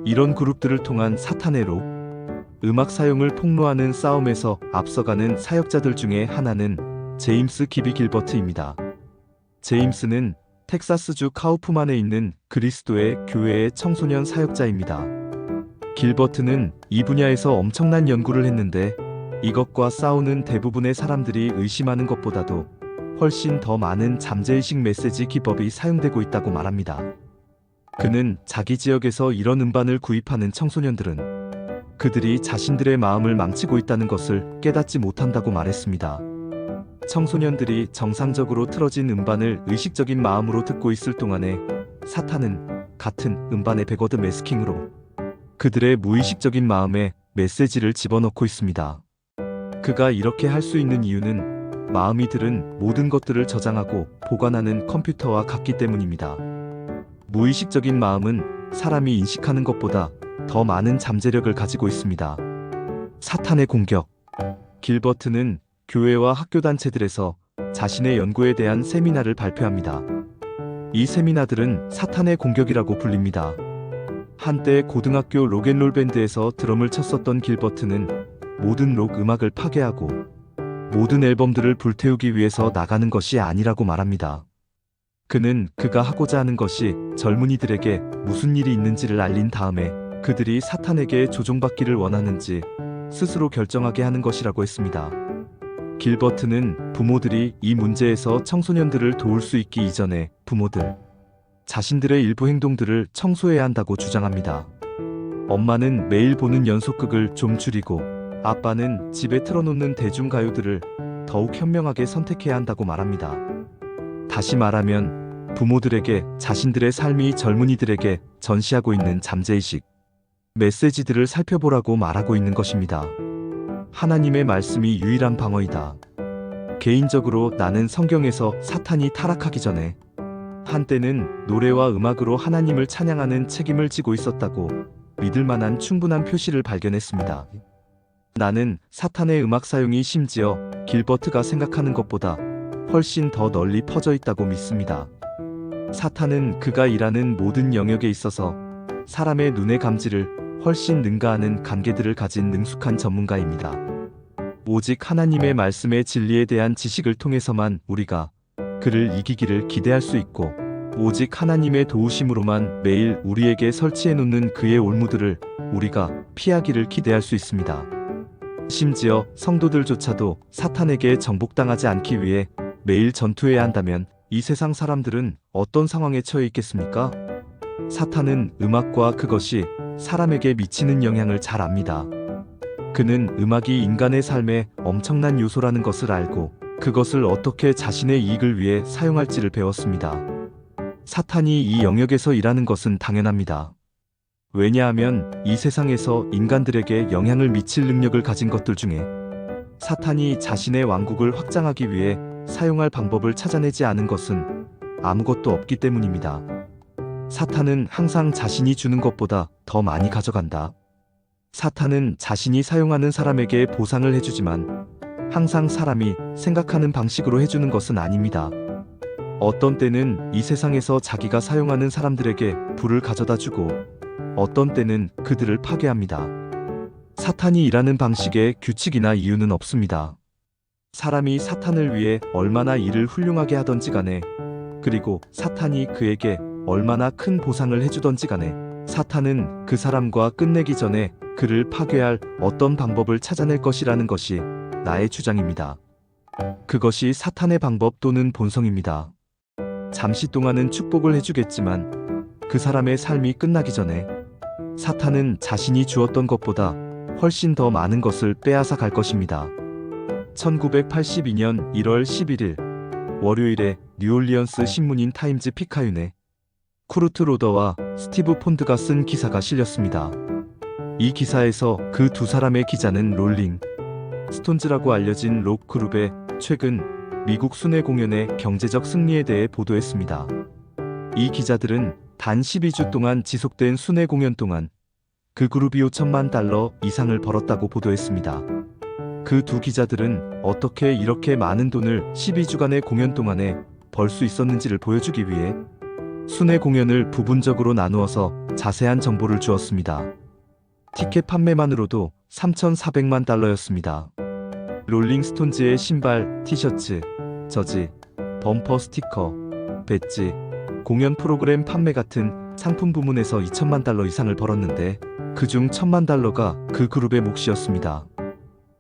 이런 그룹들을 통한 사탄의 록, 음악 사용을 폭로하는 싸움에서 앞서가는 사역자들 중에 하나는 제임스 기비 길버트입니다. 제임스는 텍사스주 카우프만에 있는 그리스도의 교회의 청소년 사역자입니다. 길버트는 이 분야에서 엄청난 연구를 했는데, 이것과 싸우는 대부분의 사람들이 의심하는 것보다도 훨씬 더 많은 잠재의식 메시지 기법이 사용되고 있다고 말합니다. 그는 자기 지역에서 이런 음반을 구입하는 청소년들은 그들이 자신들의 마음을 망치고 있다는 것을 깨닫지 못한다고 말했습니다. 청소년들이 정상적으로 틀어진 음반을 의식적인 마음으로 듣고 있을 동안에 사탄은 같은 음반의 백워드 매스킹으로 그들의 무의식적인 마음에 메시지를 집어넣고 있습니다. 그가 이렇게 할 수 있는 이유는 마음이 들은 모든 것들을 저장하고 보관하는 컴퓨터와 같기 때문입니다. 무의식적인 마음은 사람이 인식하는 것보다 더 많은 잠재력을 가지고 있습니다. 사탄의 공격. 길버트는 교회와 학교 단체들에서 자신의 연구에 대한 세미나를 발표합니다. 이 세미나들은 사탄의 공격이라고 불립니다. 한때 고등학교 록앤롤 밴드에서 드럼을 쳤었던 길버트는 모든 록 음악을 파괴하고 모든 앨범들을 불태우기 위해서 나가는 것이 아니라고 말합니다. 그는 그가 하고자 하는 것이 젊은이들에게 무슨 일이 있는지를 알린 다음에 그들이 사탄에게 조종받기를 원하는지 스스로 결정하게 하는 것이라고 했습니다. 길버트는 부모들이 이 문제에서 청소년들을 도울 수 있기 이전에 부모들 자신들의 일부 행동들을 청소해야 한다고 주장합니다. 엄마는 매일 보는 연속극을 좀 줄이고 아빠는 집에 틀어놓는 대중가요들을 더욱 현명하게 선택해야 한다고 말합니다. 다시 말하면 부모들에게 자신들의 삶이 젊은이들에게 전시하고 있는 잠재의식, 메시지들을 살펴보라고 말하고 있는 것입니다. 하나님의 말씀이 유일한 방어이다. 개인적으로 나는 성경에서 사탄이 타락하기 전에 한때는 노래와 음악으로 하나님을 찬양하는 책임을 지고 있었다고 믿을 만한 충분한 표시를 발견했습니다. 나는 사탄의 음악 사용이 심지어 길버트가 생각하는 것보다 훨씬 더 널리 퍼져 있다고 믿습니다. 사탄은 그가 일하는 모든 영역에 있어서 사람의 눈의 감지를 훨씬 능가하는 관계들을 가진 능숙한 전문가입니다. 오직 하나님의 말씀의 진리에 대한 지식을 통해서만 우리가 그를 이기기를 기대할 수 있고 오직 하나님의 도우심으로만 매일 우리에게 설치해 놓는 그의 올무들을 우리가 피하기를 기대할 수 있습니다. 심지어 성도들조차도 사탄에게 정복당하지 않기 위해 매일 전투해야 한다면 이 세상 사람들은 어떤 상황에 처해 있겠습니까? 사탄은 음악과 그것이 사람에게 미치는 영향을 잘 압니다. 그는 음악이 인간의 삶에 엄청난 요소라는 것을 알고 그것을 어떻게 자신의 이익을 위해 사용할지를 배웠습니다. 사탄이 이 영역에서 일하는 것은 당연합니다. 왜냐하면 이 세상에서 인간들에게 영향을 미칠 능력을 가진 것들 중에 사탄이 자신의 왕국을 확장하기 위해 사용할 방법을 찾아내지 않은 것은 아무것도 없기 때문입니다. 사탄은 항상 자신이 주는 것보다 더 많이 가져간다. 사탄은 자신이 사용하는 사람에게 보상을 해주지만 항상 사람이 생각하는 방식으로 해주는 것은 아닙니다. 어떤 때는 이 세상에서 자기가 사용하는 사람들에게 불을 가져다 주고 어떤 때는 그들을 파괴합니다. 사탄이 일하는 방식에 규칙이나 이유는 없습니다. 사람이 사탄을 위해 얼마나 일을 훌륭하게 하던지 간에 그리고 사탄이 그에게 얼마나 큰 보상을 해주던지 간에 사탄은 그 사람과 끝내기 전에 그를 파괴할 어떤 방법을 찾아낼 것이라는 것이 나의 주장입니다. 그것이 사탄의 방법 또는 본성입니다. 잠시 동안은 축복을 해주겠지만 그 사람의 삶이 끝나기 전에 사탄은 자신이 주었던 것보다 훨씬 더 많은 것을 빼앗아 갈 것입니다. 1982년 1월 11일 월요일에 뉴올리언스 신문인 타임즈 피카윤에 쿠르트 로더와 스티브 폰드가 쓴 기사가 실렸습니다. 이 기사에서 그 두 사람의 기자는 롤링 스톤즈라고 알려진 록 그룹의 최근 미국 순회 공연의 경제적 승리에 대해 보도했습니다. 이 기자들은 단 12주 동안 지속된 순회 공연 동안 그 그룹이 $5천만 이상을 벌었다고 보도했습니다. 그 두 기자들은 어떻게 이렇게 많은 돈을 12주간의 공연 동안에 벌 수 있었는지를 보여주기 위해 순회 공연을 부분적으로 나누어서 자세한 정보를 주었습니다. 티켓 판매만으로도 $3,400만. 롤링스톤즈의 신발, 티셔츠, 저지, 범퍼 스티커, 배지, 공연 프로그램 판매 같은 상품 부문에서 $2천만 이상을 벌었는데 그중 $1,000만가 그 그룹의 몫이었습니다.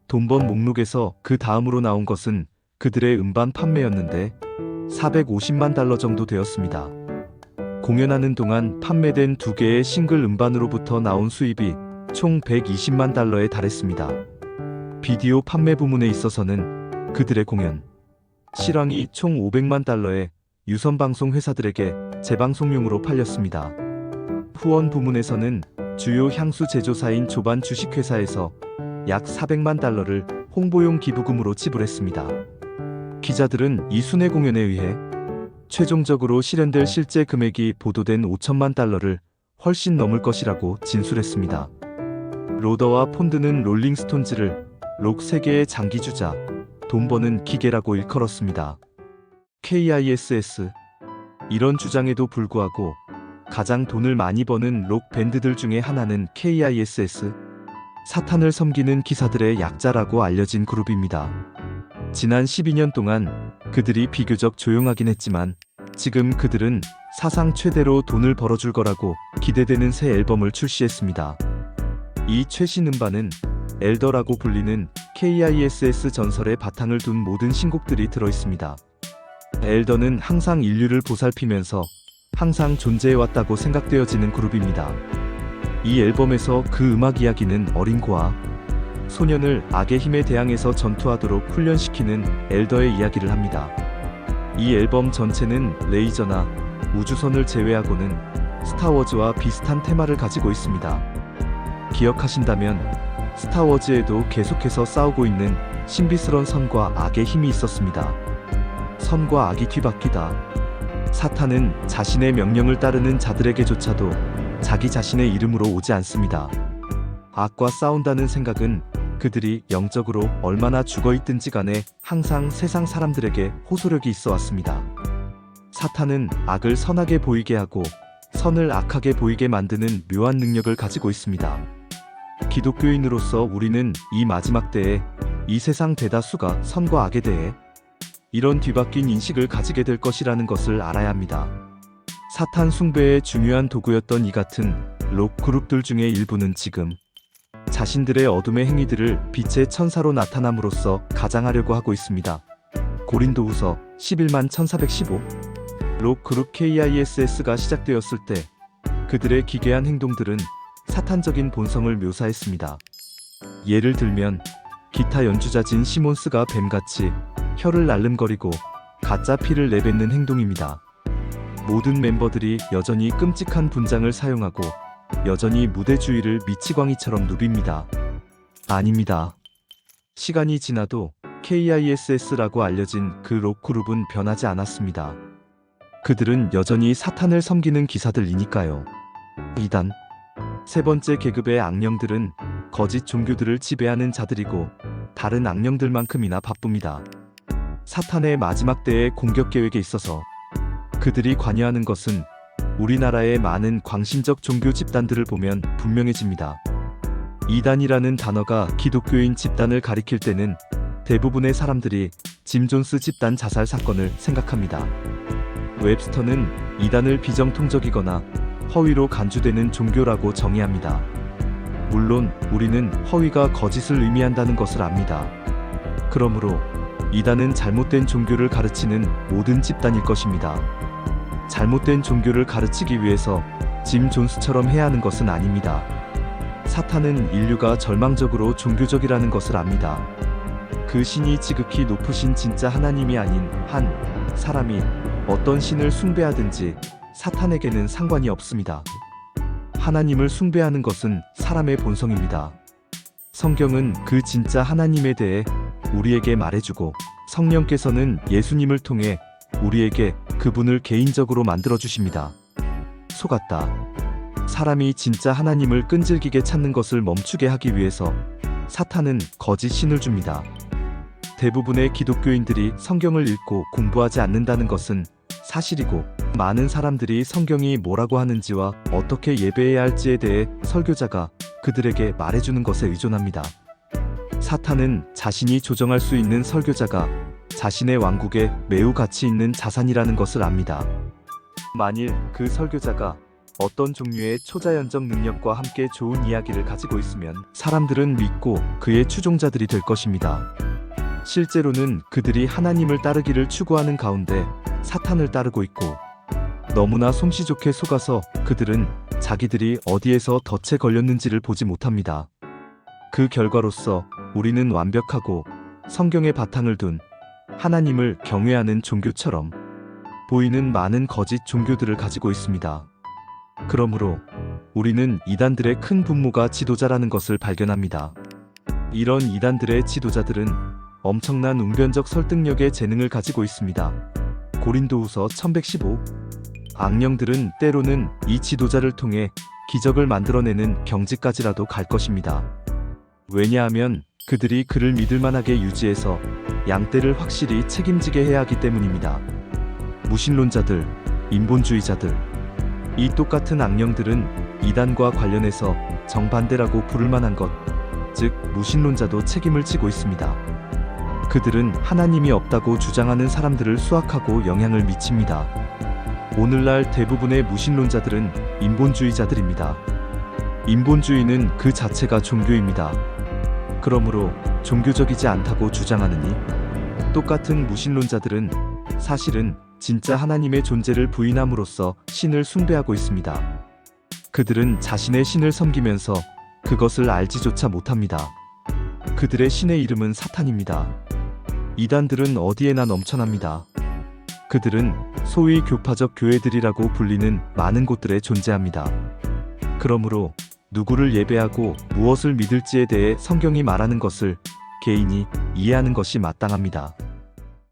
돈 번 목록에서 그 다음으로 나온 것은 그들의 음반 판매였는데 $450만 정도 되었습니다. 공연하는 동안 판매된 2개의 싱글 음반으로부터 나온 수입이 총 $120만 달했습니다. 비디오 판매 부문에 있어서는 그들의 공연 실황이 총 $500만 유선방송 회사들에게 재방송용으로 팔렸습니다. 후원 부문에서는 주요 향수 제조사인 조반 주식회사에서 약 $400만 홍보용 기부금으로 지불했습니다. 기자들은 이 순회 공연에 의해 최종적으로 실현될 실제 금액이 보도된 $5천만 훨씬 넘을 것이라고 진술했습니다. 로더와 폰드는 롤링스톤즈를 록 세계의 장기주자, 돈 버는 기계라고 일컬었습니다. KISS. 이런 주장에도 불구하고 가장 돈을 많이 버는 록 밴드들 중에 하나는 KISS, 사탄을 섬기는 기사들의 약자라고 알려진 그룹입니다. 지난 12년 동안 그들이 비교적 조용하긴 했지만 지금 그들은 사상 최대로 돈을 벌어줄 거라고 기대되는 새 앨범을 출시했습니다. 이 최신 음반은 엘더라고 불리는 KISS 전설의 바탕을 둔 모든 신곡들이 들어있습니다. 엘더는 항상 인류를 보살피면서 항상 존재해왔다고 생각되어지는 그룹입니다. 이 앨범에서 그 음악 이야기는 어린 고아, 소년을 악의 힘에 대항해서 전투하도록 훈련시키는 엘더의 이야기를 합니다. 이 앨범 전체는 레이저나 우주선을 제외하고는 스타워즈와 비슷한 테마를 가지고 있습니다. 기억하신다면 스타워즈에도 계속해서 싸우고 있는 신비스러운 선과 악의 힘이 있었습니다. 선과 악이 뒤바뀌다. 사탄은 자신의 명령을 따르는 자들에게조차도 자기 자신의 이름으로 오지 않습니다. 악과 싸운다는 생각은 그들이 영적으로 얼마나 죽어있든지 간에 항상 세상 사람들에게 호소력이 있어 왔습니다. 사탄은 악을 선하게 보이게 하고 선을 악하게 보이게 만드는 묘한 능력을 가지고 있습니다. 기독교인으로서 우리는 이 마지막 때에 이 세상 대다수가 선과 악에 대해 이런 뒤바뀐 인식을 가지게 될 것이라는 것을 알아야 합니다. 사탄 숭배의 중요한 도구였던 이 같은 록 그룹들 중에 일부는 지금 자신들의 어둠의 행위들을 빛의 천사로 나타남으로써 가장하려고 하고 있습니다. 고린도후서 11만 1415. 록 그룹 KISS가 시작되었을 때 그들의 기괴한 행동들은 사탄적인 본성을 묘사했습니다. 예를 들면 기타 연주자진 시몬스가 뱀같이 혀를 날름거리고 가짜 피를 내뱉는 행동입니다. 모든 멤버들이 여전히 끔찍한 분장을 사용하고 여전히 무대 주위를 미치광이처럼 누빕니다. 아닙니다. 시간이 지나도 KISS라고 알려진 그 록 그룹은 변하지 않았습니다. 그들은 여전히 사탄을 섬기는 기사들이니까요. 2단. 세 번째 계급의 악령들은 거짓 종교들을 지배하는 자들이고 다른 악령들만큼이나 바쁩니다. 사탄의 마지막 때의 공격 계획에 있어서 그들이 관여하는 것은 우리나라의 많은 광신적 종교 집단들을 보면 분명해집니다. 이단이라는 단어가 기독교인 집단을 가리킬 때는 대부분의 사람들이 짐 존스 집단 자살 사건을 생각합니다. 웹스터는 이단을 비정통적이거나 허위로 간주되는 종교라고 정의합니다. 물론 우리는 허위가 거짓을 의미한다는 것을 압니다. 그러므로 이단은 잘못된 종교를 가르치는 모든 집단일 것입니다. 잘못된 종교를 가르치기 위해서 짐 존스처럼 해야 하는 것은 아닙니다. 사탄은 인류가 절망적으로 종교적이라는 것을 압니다. 그 신이 지극히 높으신 진짜 하나님이 아닌 한 사람이 어떤 신을 숭배하든지 사탄에게는 상관이 없습니다. 하나님을 숭배하는 것은 사람의 본성입니다. 성경은 그 진짜 하나님에 대해 우리에게 말해주고 성령께서는 예수님을 통해 우리에게 그분을 개인적으로 만들어주십니다. 속았다. 사람이 진짜 하나님을 끈질기게 찾는 것을 멈추게 하기 위해서 사탄은 거짓 신을 줍니다. 대부분의 기독교인들이 성경을 읽고 공부하지 않는다는 것은 사실이고 많은 사람들이 성경이 뭐라고 하는지와 어떻게 예배해야 할지에 대해 설교자가 그들에게 말해주는 것에 의존합니다. 사탄은 자신이 조정할 수 있는 설교자가 자신의 왕국에 매우 가치 있는 자산이라는 것을 압니다. 만일 그 설교자가 어떤 종류의 초자연적 능력과 함께 좋은 이야기를 가지고 있으면 사람들은 믿고 그의 추종자들이 될 것입니다. 실제로는 그들이 하나님을 따르기를 추구하는 가운데 사탄을 따르고 있고 너무나 솜씨 좋게 속아서 그들은 자기들이 어디에서 덫에 걸렸는지를 보지 못합니다. 그 결과로서 우리는 완벽하고 성경의 바탕을 둔 하나님을 경외하는 종교처럼 보이는 많은 거짓 종교들을 가지고 있습니다. 그러므로 우리는 이단들의 큰 분모가 지도자라는 것을 발견합니다. 이런 이단들의 지도자들은 엄청난 웅변적 설득력의 재능을 가지고 있습니다. 고린도후서 1115. 악령들은 때로는 이 지도자를 통해 기적을 만들어내는 경지까지라도 갈 것입니다. 왜냐하면 그들이 그를 믿을만하게 유지해서 양떼를 확실히 책임지게 해야 하기 때문입니다. 무신론자들, 인본주의자들, 이 똑같은 악령들은 이단과 관련해서 정반대라고 부를 만한 것, 즉 무신론자도 책임을 지고 있습니다. 그들은 하나님이 없다고 주장하는 사람들을 수확하고 영향을 미칩니다. 오늘날 대부분의 무신론자들은 인본주의자들입니다. 인본주의는 그 자체가 종교입니다. 그러므로 종교적이지 않다고 주장하느니 똑같은 무신론자들은 사실은 진짜 하나님의 존재를 부인함으로써 신을 숭배하고 있습니다. 그들은 자신의 신을 섬기면서 그것을 알지조차 못합니다. 그들의 신의 이름은 사탄입니다. 이단들은 어디에나 넘쳐납니다. 그들은 소위 교파적 교회들이라고 불리는 많은 곳들에 존재합니다. 그러므로 누구를 예배하고 무엇을 믿을지에 대해 성경이 말하는 것을 개인이 이해하는 것이 마땅합니다.